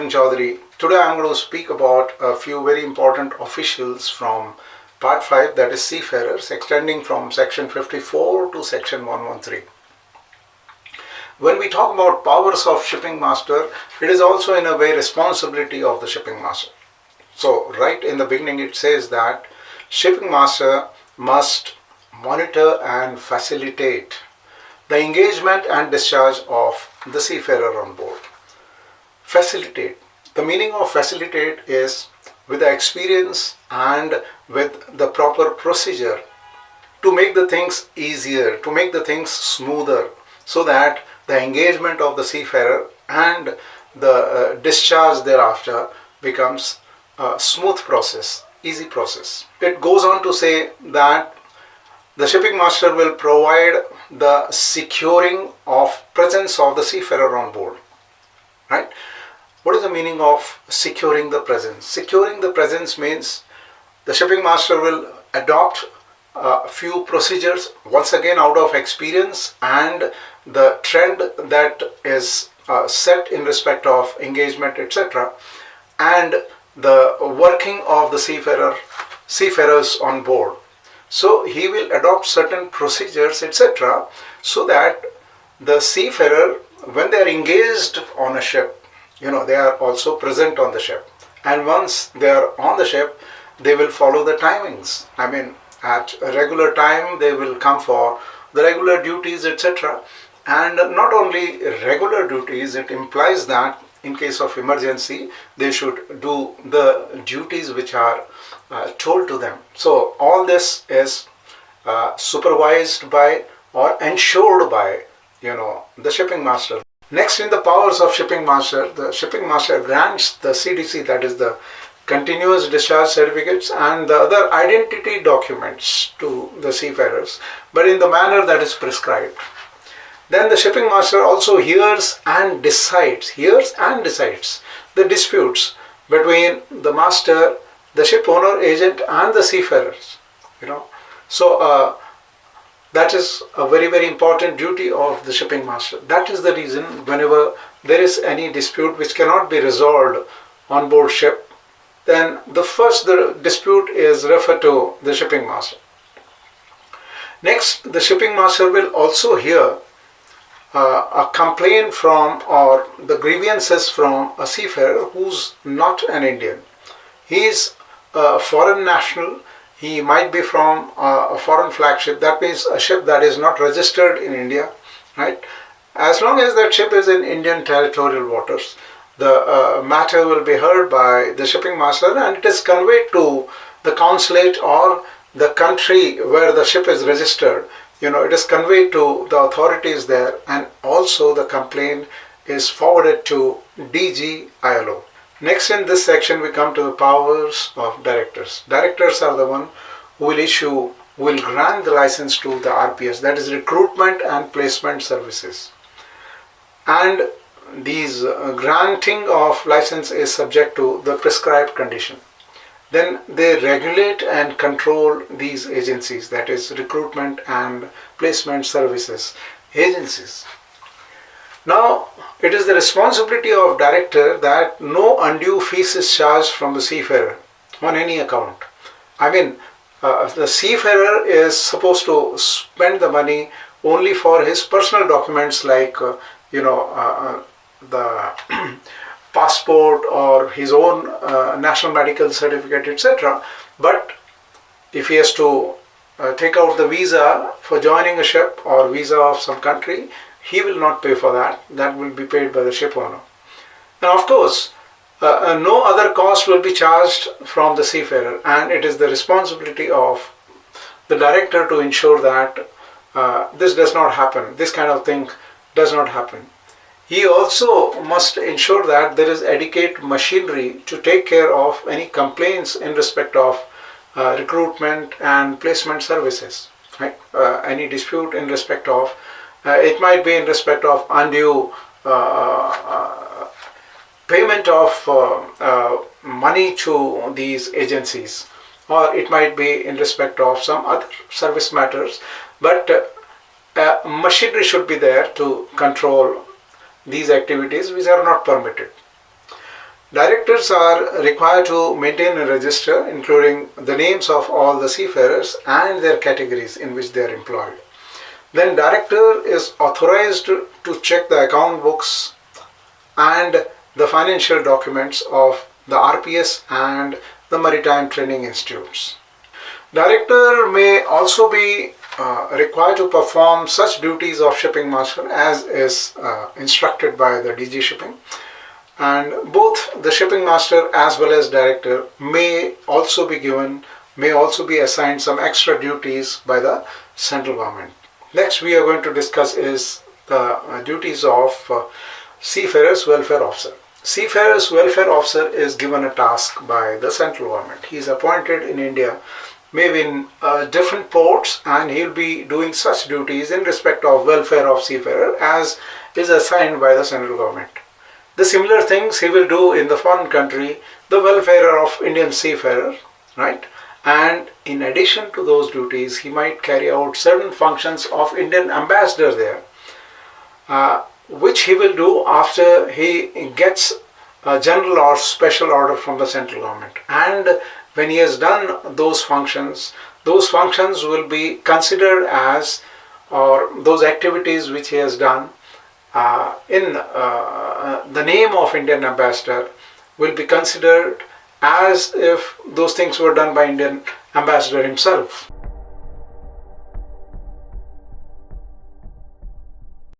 Captain Chaudhary. Today I am going to speak about a few very important officials from Part 5, that is seafarers, extending from Section 54 to Section 113. When we talk about powers of shipping master, it is also in a way responsibility of the shipping master. So right in the beginning it says that shipping master must monitor and facilitate the engagement and discharge of the seafarer on board. Facilitate. The meaning of facilitate is with the experience and with the proper procedure to make the things easier, to make the things smoother, so that the engagement of the seafarer and the discharge thereafter becomes a smooth process, easy process. It goes on to say that the shipping master will provide the securing of presence of the seafarer on board. Right? What is the meaning of securing the presence? Securing the presence means the shipping master will adopt a few procedures, once again out of experience and the trend that is set in respect of engagement, etc., and the working of the seafarers on board. So he will adopt certain procedures, etc., so that the seafarer, when they are engaged on a ship, they are also present on the ship. And once they are on the ship, they will follow the timings. At a regular time, they will come for the regular duties, etc. And not only regular duties, it implies that in case of emergency, they should do the duties which are told to them. So all this is supervised by or ensured by, the shipping master. Next, in the powers of shipping master, the shipping master grants the CDC, that is the continuous discharge certificates, and the other identity documents to the seafarers, but in the manner that is prescribed. Then the shipping master also hears and decides the disputes between the master, the ship owner, agent, and the seafarers. So that is a very, very important duty of the shipping master. That is the reason whenever there is any dispute which cannot be resolved on board ship, then the dispute is referred to the shipping master. Next, the shipping master will also hear a complaint from or the grievances from a seafarer who's not an Indian. He is a foreign national. He might be from a foreign flagship. That means a ship that is not registered in India, right? As long as that ship is in Indian territorial waters, the matter will be heard by the shipping master and it is conveyed to the consulate or the country where the ship is registered. It is conveyed to the authorities there, and also the complaint is forwarded to DG ILO. Next in this section we come to the powers of directors. Directors are the one who will grant the license to the RPS, that is recruitment and placement services. And these granting of license is subject to the prescribed condition. Then they regulate and control these agencies, that is recruitment and placement services agencies. Now, it is the responsibility of director that no undue fees is charged from the seafarer on any account. The seafarer is supposed to spend the money only for his personal documents like, the passport or his own national medical certificate, etc. But if he has to take out the visa for joining a ship or visa of some country, he will not pay for that. That will be paid by the ship owner. And of course, no other cost will be charged from the seafarer, and it is the responsibility of the director to ensure that this does not happen. This kind of thing does not happen. He also must ensure that there is adequate machinery to take care of any complaints in respect of recruitment and placement services. Right? Any dispute in respect of it might be in respect of undue payment of money to these agencies, or it might be in respect of some other service matters, but machinery should be there to control these activities which are not permitted. Directors are required to maintain a register including the names of all the seafarers and their categories in which they are employed. Then director is authorized to check the account books and the financial documents of the RPS and the Maritime Training Institutes. Director may also be required to perform such duties of shipping master as is instructed by the DG Shipping, and both the shipping master as well as director may also be assigned some extra duties by the central government. Next we are going to discuss is the duties of Seafarers Welfare Officer. Seafarers Welfare Officer is given a task by the central government. He is appointed in India, maybe in different ports, and he will be doing such duties in respect of welfare of seafarer as is assigned by the central government. The similar things he will do in the foreign country, the welfare of Indian seafarer, right? And in addition to those duties, he might carry out certain functions of Indian ambassador there, which he will do after he gets a general or special order from the central government. And when he has done those functions will be considered as, or those activities which he has done in the name of Indian ambassador will be considered as if those things were done by Indian ambassador himself.